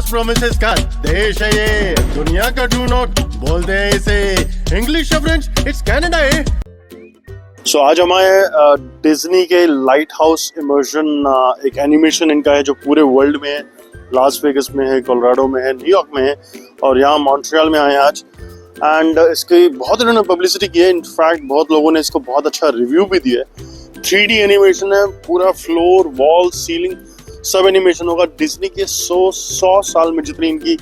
Lost promises का देश है ये, दुनिया का ट्रू नॉट बोलते हैं इसे, इंग्लिश या फ्रेंच इट्स कनाडा है। सो आज हमारे डिज्नी के लाइट हाउस इमर्शन एक एनिमेशन इनका है जो पूरे वर्ल्ड में है। लास वेगस में है, कोलोराडो में है, न्यूयॉर्क में है और यहाँ मॉन्ट्रियल में आए हैं आज। एंड इसकी बहुत इन्होंने पब्लिसिटी की है, इनफैक्ट बहुत लोगों ने इसको बहुत अच्छा रिव्यू भी दिया है। 3D एनिमेशन है, पूरा फ्लोर, वॉल, सीलिंग सब एनिमेशन होगा। डिज्नी के 100 साल में जितनी इनकी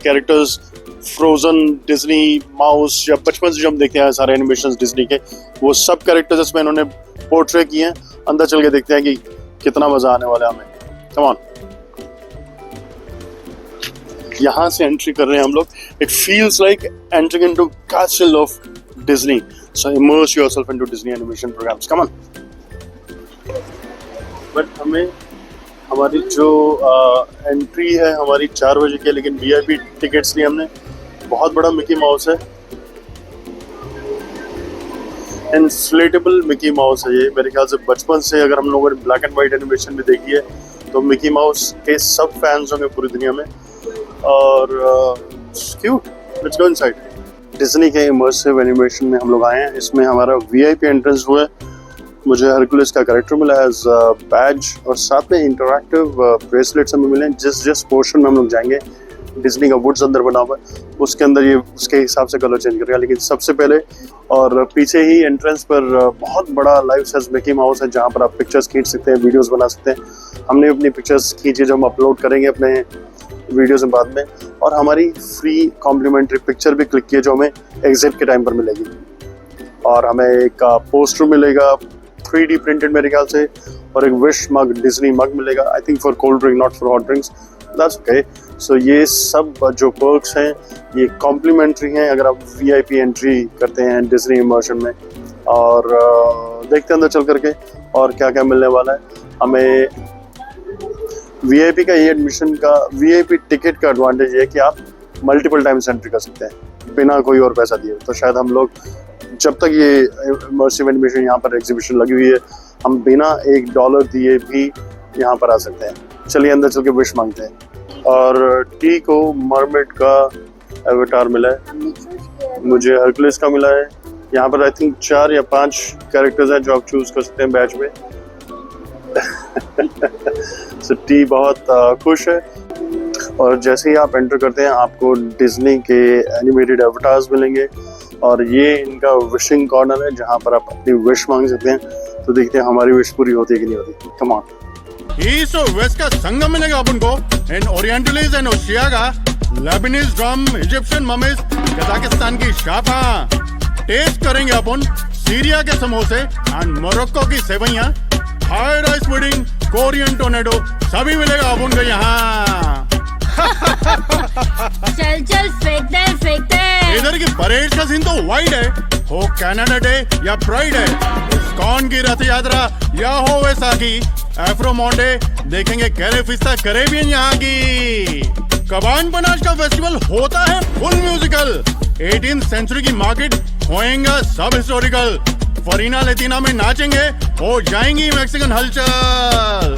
कैरेक्टर्स, फ्रोजन, डिज्नी, माउस या बचपन से जो हम देखते हैं सारे एनिमेशंस डिज्नी के, वो सब कैरेक्टर्स इसमें इन्होंने पोर्ट्रे किए हैं। अंदर चल के देखते हैं कि कितना मजा आने वाला है हमें। कम ऑन, यहाँ से एंट्री कर रहे हैं हम लोग। It feels like entering into castle of Disney, so immerse yourself into Disney animation programs. Come on. But हमें हमारी जो एंट्री है हमारी 4 बजे की, लेकिन VIP टिकट्स लिए हमने। बहुत बड़ा मिकी माउस है, इन्फ्लेटेबल मिकी माउस है ये। मेरे ख्याल से बचपन से अगर हम लोगों ने ब्लैक एंड व्हाइट एनिमेशन भी देखी है तो मिकी माउस के सब फैंस होंगे पूरी दुनिया में। और cute, let's go inside. Disney के इमर्सिव एनिमेशन में हम लोग आए हैं। इसमें हमारा VIP एंट्रेंस हुआ है। मुझे हरकुलिस का कैरेक्टर मिला है एज बैज और साथ में इंटरैक्टिव ब्रेसलेट्स हमें मिले हैं। जिस पोर्शन में हम लोग जाएंगे, डिज्नी का वुड्स अंदर बना हुआ है, उसके अंदर ये उसके हिसाब से कलर चेंज करेगा। लेकिन सबसे पहले और पीछे ही एंट्रेंस पर बहुत बड़ा लाइफ साइज मिकी माउस है जहाँ पर आप पिक्चर्स खींच सकते हैं, वीडियोस बना सकते हैं। हमने अपनी पिक्चर्स खींची जो हम अपलोड करेंगे अपने वीडियोस में बाद में। और हमारी फ्री कॉम्प्लीमेंट्री पिक्चर भी क्लिक की है जो हमें एग्जिट के टाइम पर मिलेगी। और हमें एक पोस्टर मिलेगा 3D प्रिंटेड मेरे ख्याल से, और एक विश मग, डिज्नी मग मिलेगा। I think for cold drink, not for hot drinks, that's okay. So ये सब जो पर्क्स हैं ये कॉम्प्लीमेंट्री हैं अगर आप VIP एंट्री करते हैं डिज्नी इमर्शन में। और देखते हैं अंदर चल करके और क्या क्या मिलने वाला है हमें। VIP का ये एडमिशन का, VIP टिकट का एडवांटेज है कि आप मल्टीपल टाइम्स एंट्री कर सकते हैं बिना कोई और पैसा दिए। तो शायद हम लोग जब तक ये इमर्सिव एनिमेशन यहाँ पर एग्जीबिशन लगी हुई है, हम बिना $1 दिए भी यहाँ पर आ सकते हैं। चलिए अंदर चल के विश मांगते हैं। और टी को मरमेड का एवेटार मिला है, मुझे हरकुलिस का मिला है। यहाँ पर आई थिंक 4 या 5 कैरेक्टर्स हैं जो आप चूज कर सकते हैं बैच में। so, टी बहुत खुश है। और जैसे ही आप एंटर करते हैं आपको डिज्नी के एनिमेटेड एवेटार्स मिलेंगे और ये इनका विशिंग कॉर्नर है जहाँ पर आप अपनी विश मांग सकते हैं। तो देखते हैं हमारी विश पूरी होती है कि नहीं होती। Come on. ईस्ट और वेस्ट का संगम मिलेगा अपन को। इन ओरिएंटलिस एंड ओशियागा, Lebanese drum, Egyptian mummies, Kazakhstan की शाफा। टेस्ट करेंगे अपन सीरिया के समोसे एंड मोरक्को की सेवइयां, हाई राइस पुडिंग, कोरियन टोर्नेडो, सभी मिलेगा अपन को यहाँ। चल फेंक दे। इधर की परेड का सीन तो वाइड है, हो कनाडा डे या प्राइड है, इस्कॉन की रथ यात्रा या हो वैसाखी, एफ्रो मॉन्डे देखेंगे कैरेफिस्ता कैरेबियन यहाँ की। कबान पनाज का फेस्टिवल होता है फुल म्यूजिकल। 18th सेंचुरी की मार्केट होएगा सब हिस्टोरिकल। फरीना लेटिना में नाचेंगे, हो जाएंगी मैक्सिकन हलचल।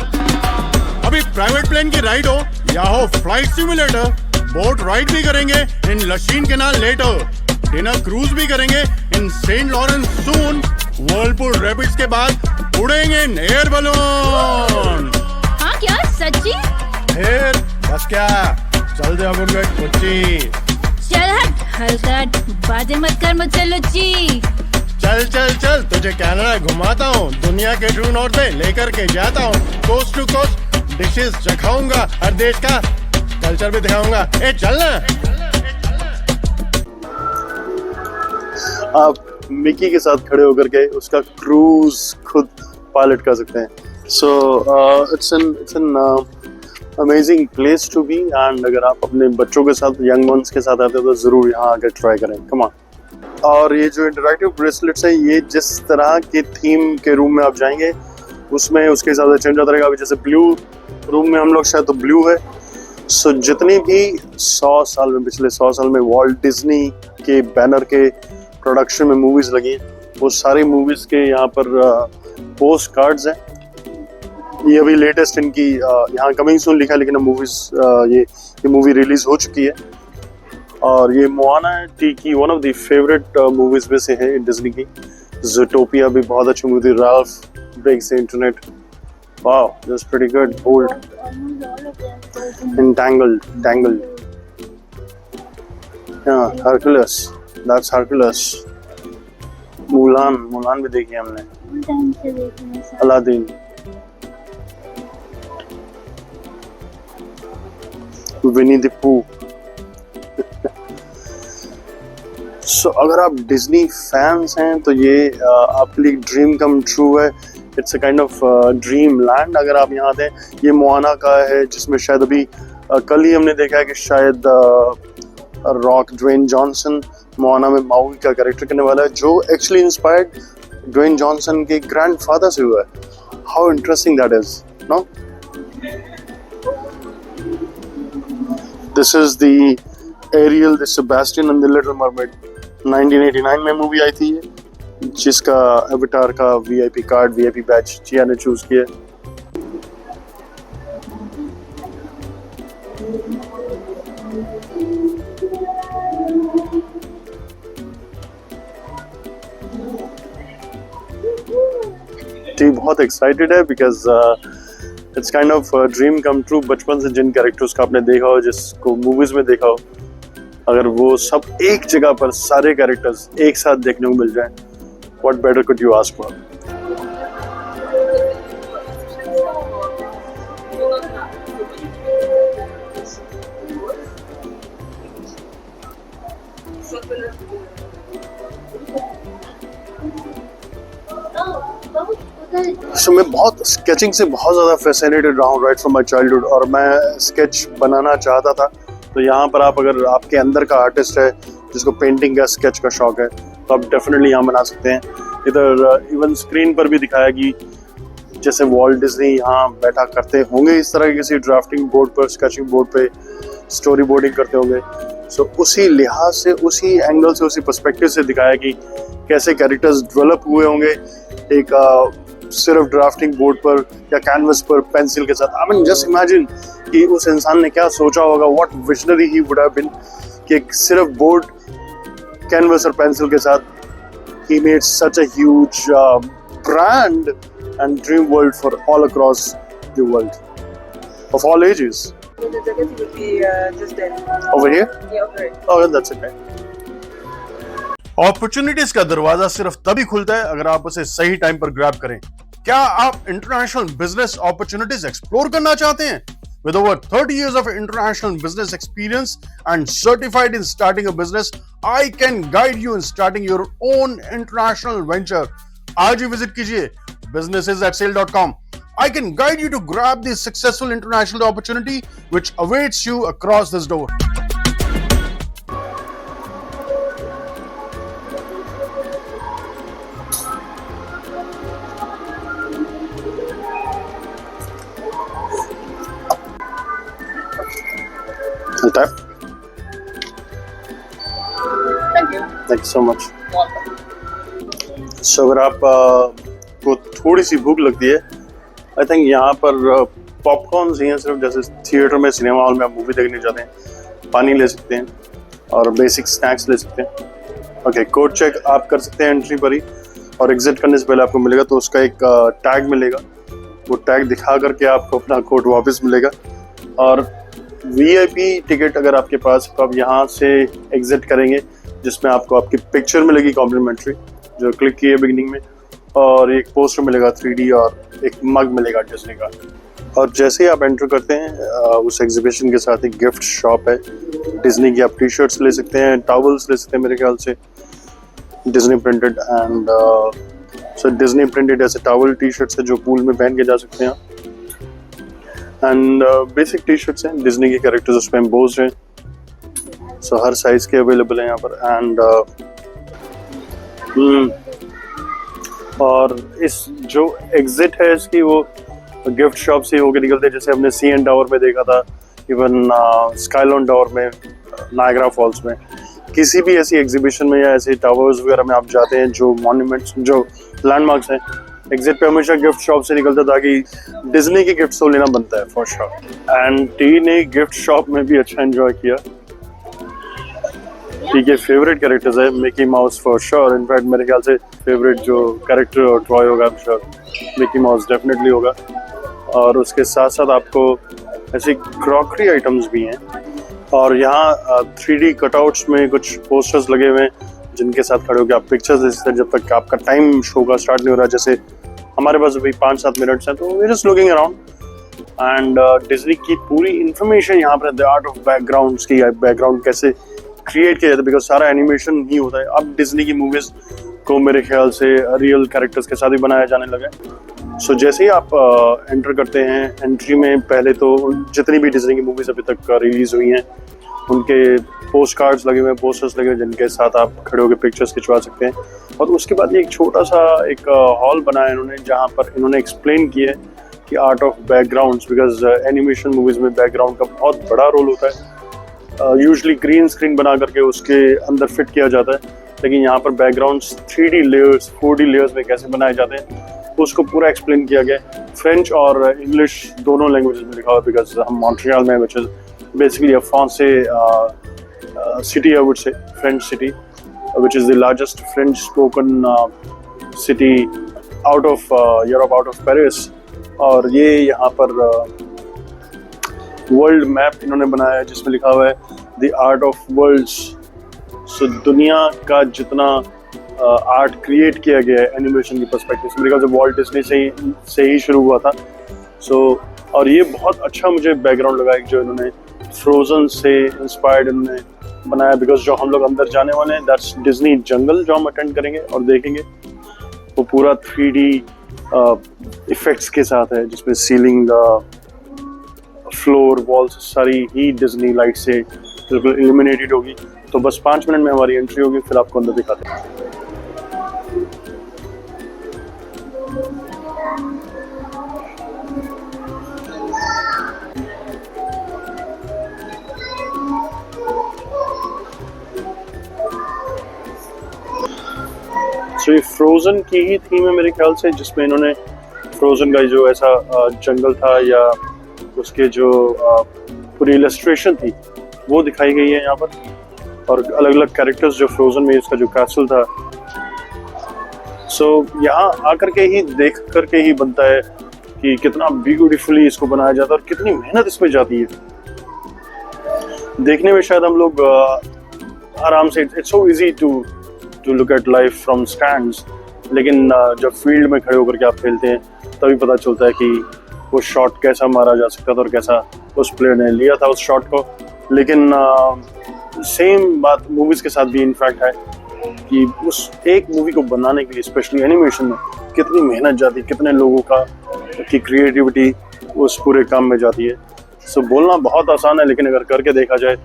अभी प्राइवेट प्लेन की राइड हो या हो फ्लाइट सिमुलेटर, बोट राइड भी करेंगे इन लशीन कैनाल लेटर। डिनर क्रूज भी करेंगे इन सेंट लॉरेंस सून। व्हर्लपूल रैपिड्स के बाद उड़ेंगे इन एयर बलून। हाँ क्या सच्ची? फिर बस क्या, चल दे अपन को एक कुच्ची। चल हट हलकट, बातें मत कर मुझसे लुच्ची। चल चल चल, तुझे कनाडा घुमाता हूँ, दुनिया के ट्रू नॉर्थ पे लेकर के जाता हूँ। कोस्ट टू कोस्ट डिशेस चखाऊंगा, हर देश का कल्चर भी दिखाऊंगा। ए चल ना। आप मिकी के साथ खड़े होकर के उसका क्रूज खुद पायलट कर सकते हैं। So it's an amazing place to be. And अगर आप अपने बच्चों के साथ, यंग वंस के साथ आते हो तो जरूर यहाँ आकर ट्राई करें। Come on. और ये जो इंटरैक्टिव ब्रेसलेट्स हैं ये जिस तरह के थीम के रूम में आप जाएंगे उसमें उसके हिसाब से चेंज होता रहेगा। अभी जैसे ब्लू रूम में हम लोग शायद तो ब्लू है। सो जितनी भी 100 साल में, पिछले 100 साल में वॉल्ट डिज्नी के बैनर के प्रोडक्शन में मूवीज लगी, वो सारी मूवीज के यहाँ पर पोस्ट कार्ड्स हैं ये अभी लेटेस्ट इनकी यहाँ कमिंग सून लिखा है, लेकिन ये मूवी रिलीज हो चुकी है। और ये मोआना की one of the favourite movies में से है डिज्नी की। ज़ूटोपिया भी बहुत अच्छी मूवी थी। Ralph breaks the internet, wow that's pretty good. Bolt, Tangled, हाँ, हरकुलस, दैट्स हरकुलस। मुलान भी देखी हमने। अलादीन, विनी द पू। सो अगर आप डिज्नी फैंस हैं तो ये आपके लिए ड्रीम कम ट्रू है। It's a kind of dream land अगर आप यहाँ आते हैं। ये मोआना का है, जिसमें शायद अभी कल ही हमने देखा है कि शायद रॉक ड्वेन जॉनसन मोआना में माउई का कैरेक्टर करने वाला है, जो एक्चुअली इंस्पायर्ड ड्वेन जॉनसन के ग्रैंडफादर से हुआ है। How interesting that is, no? This is the Ariel, the Sebastian and the Little Mermaid. 1989 में मूवी आई थी, जिसका एविटार का VIP card, VIP badge Jiya ने चूज किया। जी बहुत एक्साइटेड है because it's kind of dream come true. बचपन से जिन कैरेक्टर्स का आपने देखा हो, जिसको मूवीज में देखा हो, अगर वो सब एक जगह पर सारे कैरेक्टर्स एक साथ देखने को मिल जाए, what better could you ask for? So, मैं बहुत स्केचिंग से बहुत ज़्यादा फैसिनेटेड रहा हूँ राइट फ्रॉम माई चाइल्डहुड, और मैं स्केच बनाना चाहता था। तो यहाँ पर आप, अगर आपके अंदर का आर्टिस्ट है जिसको पेंटिंग का स्केच का शौक है, तो आप डेफिनेटली यहाँ बना सकते हैं। इधर इवन स्क्रीन पर भी दिखाया कि जैसे वॉल्ट डिज्नी यहाँ बैठा करते होंगे इस तरह के किसी ड्राफ्टिंग बोर्ड पर, स्केचिंग बोर्ड पे स्टोरी बोर्डिंग करते होंगे। सो उसी लिहाज से, उसी एंगल से, उसी पर्सपेक्टिव से दिखाया कि कैसे कैरेक्टर्स डेवलप हुए होंगे एक सिर्फ ड्राफ्टिंग बोर्ड पर या कैनवस पर पेंसिल के साथ। आई मीन जस्ट इमेजिन कि उस इंसान ने क्या सोचा होगा, what visionary he would have been, कि एक सिर्फ बोर्ड, कैनवस और पेंसिल के साथ he made such a huge brand and dream world for all across the world of all ages. The jacket will be just there. Over here? Yeah, over it. Oh, that's okay. Opportunities का दरवाजा सिर्फ तभी खुलता है अगर आप उसे सही टाइम पर ग्रैब करें। क्या आप इंटरनेशनल बिजनेस अपॉर्चुनिटीज एक्सप्लोर करना चाहते हैं? With over 30 years of international business experience and certified in starting a business, I can guide you in starting your own international venture. आज ही विजिट कीजिए businesses@sale.com. I can guide you to grab the successful international opportunity which awaits you across this door. Tap. Thank you. Thank you so much. Welcome. So अगर आप को थोड़ी सी भूख लगती है, I think यहाँ पर पॉपकॉर्न्स ही हैं सिर्फ। जैसे थिएटर में, सिनेमा हॉल में आप मूवी देखने जाते हैं, पानी ले सकते हैं और बेसिक स्नैक्स ले सकते हैं। ओके, कोड चेक आप कर सकते हैं एंट्री पर ही, और एग्जिट करने से पहले आपको मिलेगा तो उसका एक टैग मिलेगा। वो टैग दिखा करके आपको अपना कोड वापस मिलेगा। और वीआईपी टिकट अगर आपके पास, तो आप यहाँ से एग्जिट करेंगे, जिसमें आपको आपकी पिक्चर मिलेगी कॉम्प्लीमेंट्री, जो क्लिक की है बिगिनिंग में, और एक पोस्टर मिलेगा 3D, और एक मग मिलेगा डिज्नी का। और जैसे ही आप एंटर करते हैं, उस एग्जीबिशन के साथ एक गिफ्ट शॉप है डिज्नी की। आप टी शर्ट्स ले सकते हैं, टॉवल्स ले सकते हैं मेरे ख्याल से, Disney printed. And so Disney printed ऐसे टॉवल टी शर्ट्स है जो पूल में पहन के जा सकते हैं। एंड बेसिक टी शर्ट्स हैं, डिज्नी के कैरेक्टर्स उसमें एम्बोज्ड हैं। सो हर साइज के अवेलेबल हैं यहाँ पर। एंड और इस जो एग्जिट है इसकी, वो गिफ्ट शॉप से होकर निकलते हैं, जैसे हमने CN टावर में देखा था, इवन स्काईलॉन टावर में, नायग्रा फॉल्स में। किसी भी ऐसी एग्जीबिशन में या ऐसे टावर्स वगैरह में आप जाते हैं, जो मॉन्यूमेंट्स, जो लैंडमार्क्स हैं, एग्जिट पे हमेशा गिफ्ट शॉप से निकलता था कि डिज्नी की गिफ्ट तो लेना बनता है फॉर श्योर। एंड टी ने गिफ्ट शॉप में भी अच्छा एंजॉय किया। टी के फेवरेट कैरेक्टर्स है Mickey mouse for sure. In fact मेरे ख्याल से फेवरेट जो कैरेक्टर और टॉय होगा श्योर मिकी माउस डेफिनेटली होगा। और उसके साथ साथ आपको ऐसी क्रॉकरी आइटम्स भी हैं और यहाँ 3D कटआउट्स में कुछ पोस्टर्स लगे हुए हैं जिनके साथ खड़े होकर आप पिक्चर्स ले सकते हैं जब तक आपका टाइम शो का स्टार्ट नहीं हो रहा। जैसे हमारे पास अभी 5-7 मिनट्स हैं तो we just looking around and Disney की पूरी इन्फॉर्मेशन यहाँ पर द आर्ट ऑफ बैकग्राउंड्स की बैकग्राउंड कैसे क्रिएट किया जाता है बिकॉज सारा एनिमेशन ही होता है। अब डिज्नी की मूवीज को मेरे ख्याल से रियल कैरेक्टर्स के साथ ही बनाया जाने लगा है। सो जैसे ही आप एंटर करते हैं एंट्री में पहले तो जितनी भी डिज्नी की मूवीज अभी तक रिलीज हुई हैं उनके पोस्ट कार्ड्स लगे हुए हैं, पोस्टर्स लगे हुए हैं जिनके साथ आप खड़े होकर पिक्चर्स खिंचवा सकते हैं। और उसके बाद ये एक छोटा सा एक हॉल बनाया इन्होंने जहाँ पर इन्होंने एक्सप्लेन किया है कि art of backgrounds because animation movies में बैकग्राउंड का बहुत बड़ा रोल होता है। यूजुअली ग्रीन स्क्रीन बना करके उसके अंदर फिट किया जाता है लेकिन यहाँ पर backgrounds 3D layers 4D layers में कैसे बनाए जाते हैं उसको पूरा एक्सप्लेन किया गया। फ्रेंच और इंग्लिश दोनों लैंग्वेजेस में लिखा हुआ है बिकॉज हम मॉन्ट्रियल में which is basically a फ्रांसे city I would say French city which is the largest French spoken city out of Europe out of Paris। और ये यहाँ पर वर्ल्ड मैप इन्होंने बनाया है जिसमें लिखा हुआ है द आर्ट ऑफ वर्ल्ड्स। सो दुनिया का जितना आर्ट क्रिएट किया गया है एनिमेशन की पर्सपेक्टिव से मेरे ख्याल से वॉल्ट डिज्नी से ही शुरू हुआ था। सो और ये बहुत अच्छा मुझे बैकग्राउंड लगा जो इन्होंने फ्रोजन से इंस्पायर्ड इन्होंने बनाया बिकॉज जो हम लोग अंदर जाने वाले हैं दैट्स डिज्नी जंगल जो हम अटेंड करेंगे और देखेंगे वो पूरा 3D इफेक्ट्स के साथ है जिसमें सीलिंग फ्लोर वॉल्स सारी ही डिज्नी लाइट से बिल्कुल इल्यूमिनेटेड होगी। तो बस 5 मिनट में हमारी एंट्री होगी फिर आपको अंदर दिखाते हैं। तो ये फ्रोजन की ही थीम है मेरे ख्याल से जिसमें इन्होंने फ्रोजन का जो ऐसा जंगल था या उसके जो पूरी इलस्ट्रेशन थी वो दिखाई गई है यहाँ पर और अलग अलग कैरेक्टर्स जो फ्रोजन में इसका जो कैसल था। सो यहाँ आकर के ही देख करके ही बनता है कि कितना ब्यूटीफुली इसको बनाया जाता है और कितनी मेहनत इसमें जाती है। देखने में शायद हम लोग आराम से it's so easy to look at life from stands लेकिन जब फील्ड में खड़े होकर के आप खेलते हैं तभी पता चलता है कि वो शॉट कैसा मारा जा सकता था और कैसा उस प्लेयर ने लिया था उस शॉट को। लेकिन सेम बात मूवीज के साथ भी इनफैक्ट है कि उस एक मूवी को बनाने के लिए स्पेशली एनिमेशन में कितनी मेहनत जाती है, कितने लोगों की क्रिएटिविटी उस पूरे काम में जाती है। सो बोलना बहुत आसान है लेकिन अगर करके देखा जाए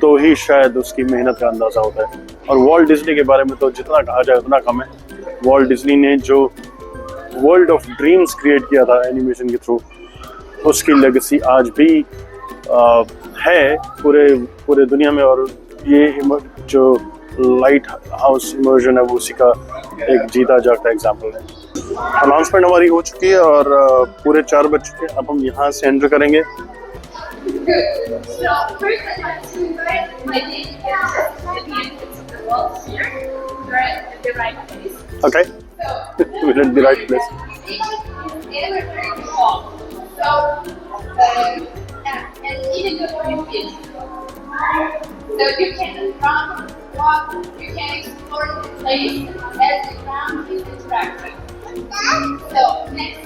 तो ही शायद उसकी मेहनत का अंदाजा होता है। और वॉल्ट डिज्नी के बारे में तो जितना कहा जाए उतना कम है। वॉल्ट डिज्नी ने जो वर्ल्ड ऑफ ड्रीम्स क्रिएट किया था एनिमेशन के थ्रू उसकी लेगेसी आज भी है पूरे दुनिया में। और ये जो लाइट हाउस इमर्जन है वो उसी का एक जीता जागता एग्जाम्पल है। अनाउंसमेंट हमारी हो चुकी है और पूरे 4 बज चुके हैं। अब हम यहाँ से एंटर करेंगे। So first I have to invite my name at the entrance of the wall here. Right at the right place. Okay. So we're at the right place. It's very tall. So and even the more you feel. So you can run, walk, you can explore the place as the ground is interactive. So next,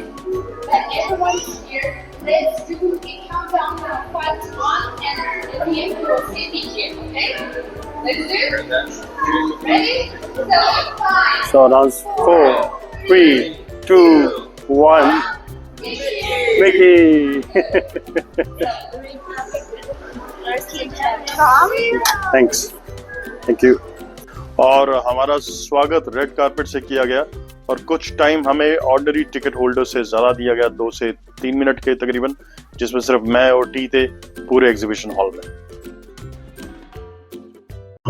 that everyone is here. Let's do a countdown from 5 to 1 and at the end we will say DJ, okay? Let's do it. Ready? So 5. So announce 4, 3, 2, 1. Mickey. Thanks. Thank you. और हमारा स्वागत red carpet से किया गया और कुछ time हमें ordinary ticket holder से ज़्यादा दिया गया 2 से 3 मिनट के तकरीबन, जिसमें सिर्फ मैं और टी थे पूरे एग्जीबिशन हॉल में।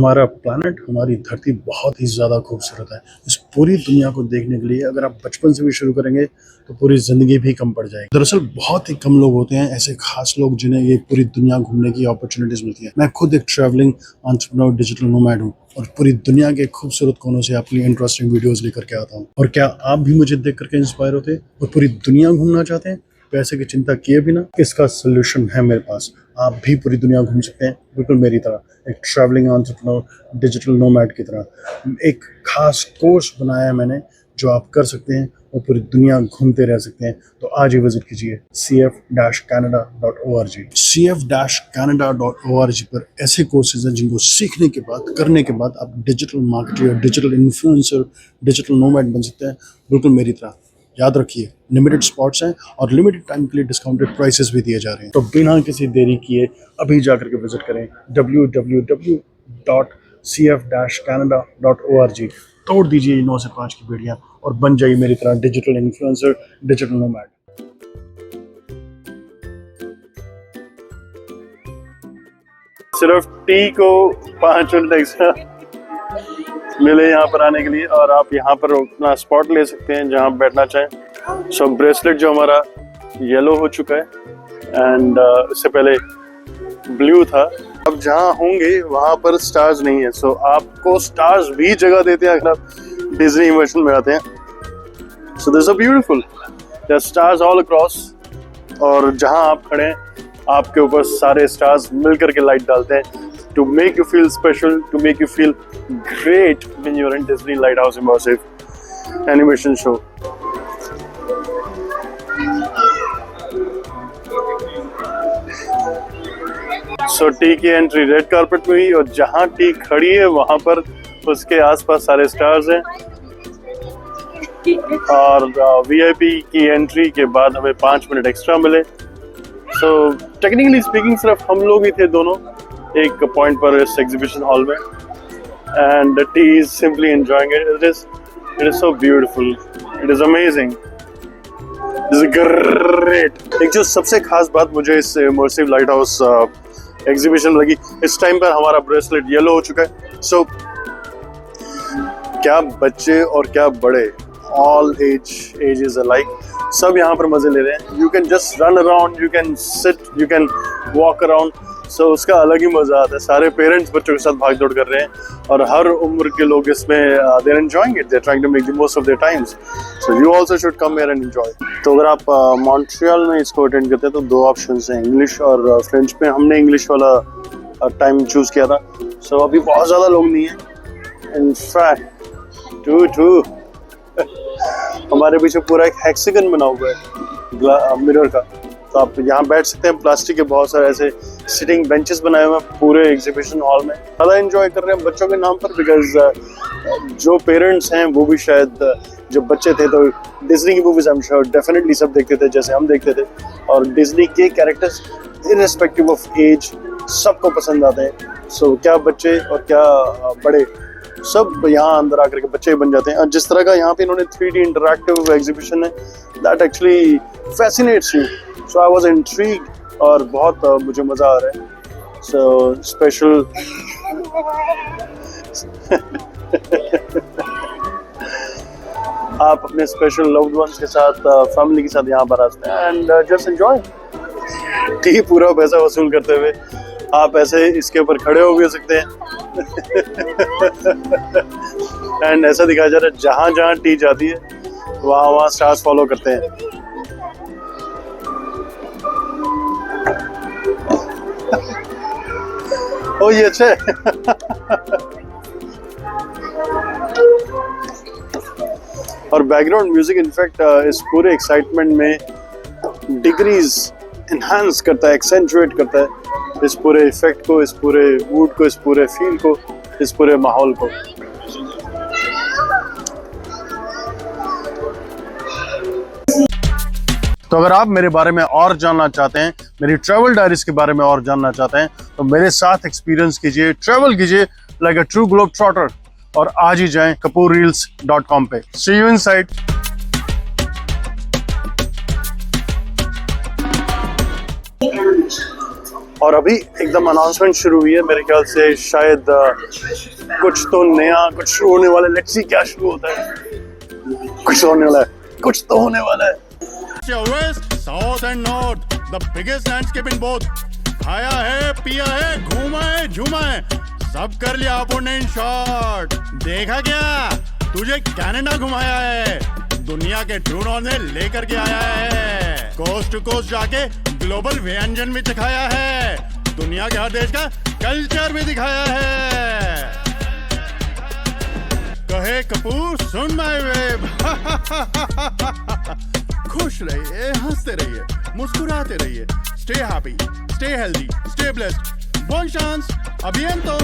हमारा प्लैनेट, हमारी धरती बहुत ही ज़्यादा खूबसूरत है। इस पूरी दुनिया को देखने के लिए अगर आप बचपन से भी शुरू करेंगे तो पूरी ज़िंदगी भी कम पड़ जाएगी। दरअसल बहुत ही कम लोग होते हैं ऐसे खास लोग जिन्हें ये पूरी दुनिया घूमने की अपॉर्चुनिटीज़ मिलती है। मैं खुद एक ट्रैवलिंग एंटरप्रेन्योर, डिजिटल नोमैड हूँ और पूरी दुनिया के खूबसूरत कोनों से आपके लिए इंटरेस्टिंग वीडियोज़ लेकर के आता हूँ। और क्या आप भी मुझे देख करके इंस्पायर होते हैं और पूरी दुनिया घूमना चाहते हैं? पैसे की चिंता किए बिना इसका सोल्यूशन है मेरे पास। आप भी पूरी दुनिया घूम सकते हैं बिल्कुल मेरी तरह, एक ट्रैवलिंग एंटरप्रेन्योर, डिजिटल नोमैड की तरह। एक खास कोर्स बनाया है मैंने जो आप कर सकते हैं और पूरी दुनिया घूमते रह सकते हैं। तो आज ही विजिट कीजिए cf-canada.org। cf-canada.org पर ऐसे कोर्सेज हैं जिनको सीखने के बाद, करने के बाद आप digital marketer, digital influencer, digital nomad बन सकते हैं बिल्कुल मेरी तरह। याद रखिए, लिमिटेड स्पॉट्स हैं और लिमिटेड टाइम के लिए डिस्काउंटेड प्राइसेस भी दिए जा रहे हैं। तो बिना किसी देरी किए अभी जाकर के विजिट करें www.cf-canada.org। तोड़ दीजिए 9 से 5 की बेड़ियां और बन जाइए मेरी तरह डिजिटल इन्फ्लुएंसर, डिजिटल नोमैड। सिर्फ टी को 5 मिनट एक्स्ट्रा मिले यहाँ पर आने के लिए और आप यहाँ पर अपना स्पॉट ले सकते हैं जहाँ बैठना चाहें। सो ब्रेसलेट जो हमारा येलो हो चुका है एंड इससे पहले ब्लू था। अब जहाँ होंगे वहाँ पर स्टार्स नहीं है, सो आपको स्टार्स भी जगह देते हैं अगर आप डिज्नी इमर्शन में आते हैं। So this is beautiful, there are stars all across और जहाँ आप खड़े हैं आपके ऊपर सारे स्टार्स मिलकर के लाइट डालते हैं to make you feel special, to make you feel great when you're in Disney Lighthouse Immersive Animation Show. So T की एंट्री रेड कार्पेट में हुई और जहाँ टी खड़ी है वहां पर उसके आसपास सारे स्टार्स हैं और वीआईपी की एंट्री के बाद हमें 5 मिनट एक्स्ट्रा मिले। सो टेक्निकली स्पीकिंग सिर्फ हम लोग ही थे दोनों एक पॉइंट पर इस एग्जीबिशन हॉल में and T is simply enjoying it. It is so beautiful, it is amazing, it is great. एक जो सबसे खास बात मुझे इस इमर्सिव लाइट हाउस एग्जीबिशन लगी, इस टाइम पर हमारा ब्रेसलेट येलो हो चुका है। सो क्या बच्चे और क्या बड़े, ऑल एजेस अलाइक, सब यहाँ पर मजे ले रहे हैं। You can just run around, you can sit, you can walk around. So उसका अलग ही मजा आता है। सारे पेरेंट्स बच्चों के साथ भाग दौड़ कर रहे हैं और हर उम्र के लोग इसमें they are enjoying it, they are trying to make the most of their times. So you also should come here and enjoy. तो अगर आप मॉन्ट्रियल में इसको अटेंड करते हैं तो 2 ऑप्शंस हैं, इंग्लिश और फ्रेंच में। हमने इंग्लिश वाला टाइम चूज किया था। सो अभी बहुत ज्यादा लोग नहीं है, इनफैक्ट टू हमारे पीछे पूरा एक हेक्सागन बना हुआ है मिरर का, तो आप यहाँ बैठ सकते हैं। प्लास्टिक के बहुत सारे ऐसे सिटिंग बेंचेस बनाए हुए हैं पूरे एग्जीबिशन हॉल में। ज़्यादा एंजॉय कर रहे हैं बच्चों के नाम पर, बिकॉज जो पेरेंट्स हैं वो भी शायद जब बच्चे थे तो डिज्नी की movies I am sure definitely सब देखते थे जैसे हम देखते थे, और डिज्नी के कैरेक्टर्स इररिस्पेक्टिव ऑफ एज सबको पसंद आते हैं। सो क्या बच्चे और क्या बड़े, सब यहाँ अंदर आकर के बच्चे बन जाते हैं। और जिस तरह का यहाँ पे इन्होंने 3D इंटरैक्टिव एग्जीबिशन है, that actually fascinates you. So I was intrigued और बहुत मुझे मजा आ रहा है। सो स्पेशल आप अपने स्पेशल लव्ड वंस के साथ, फैमिली के साथ यहाँ पर आ सकते हैं एंड जस्ट एंजॉय। टी पूरा पैसा वसूल करते हुए आप ऐसे इसके ऊपर खड़े हो भी सकते हैं एंड ऐसा दिखाया जा रहा है जहां जहां टी जाती है वहां वहां स्टार्स फॉलो करते हैं। ओ ये अच्छा है। और बैकग्राउंड म्यूजिक इनफैक्ट इस पूरे एक्साइटमेंट में डिग्रीज एनहांस करता है, एक्सेंचुएट करता है इस पूरे इफेक्ट को, इस पूरे मूड को, इस पूरे फील को, इस पूरे माहौल को। तो अगर आप मेरे बारे में और जानना चाहते हैं, मेरी ट्रैवल डायरीज के बारे में और जानना चाहते हैं, तो मेरे साथ एक्सपीरियंस कीजिए, ट्रैवल कीजिए like a true globe trotter और आज ही जाएं kapoorreels.com पे। सी यू इनसाइड। और अभी एकदम अनाउंसमेंट शुरू हुई है, मेरे ख्याल से शायद कुछ तो नया, कुछ शुरू होने वाला है। लेट्स सी क्या शुरू होता है। कुछ होने वाला है, कुछ तो होने वाला है। West, South and North, the biggest landscape in both. खाया है, पिया है, घूमा है, झूमा है, सब कर लिया आपने इन शॉर्ट। देखा क्या, तुझे कनाडा घुमाया है, दुनिया के ट्रू नॉर्थ में लेकर के आया है, कोस्ट टू कोस्ट जाके ग्लोबल व्यंजन भी सिखाया है, दुनिया के हर देश का कल्चर भी दिखाया है। कहे कपूर सुन माय वेब। खुश रहिए, हंसते रहिए, मुस्कुराते रहिए, stay happy, stay healthy, stay blessed. बोल चांस, अभियंतो।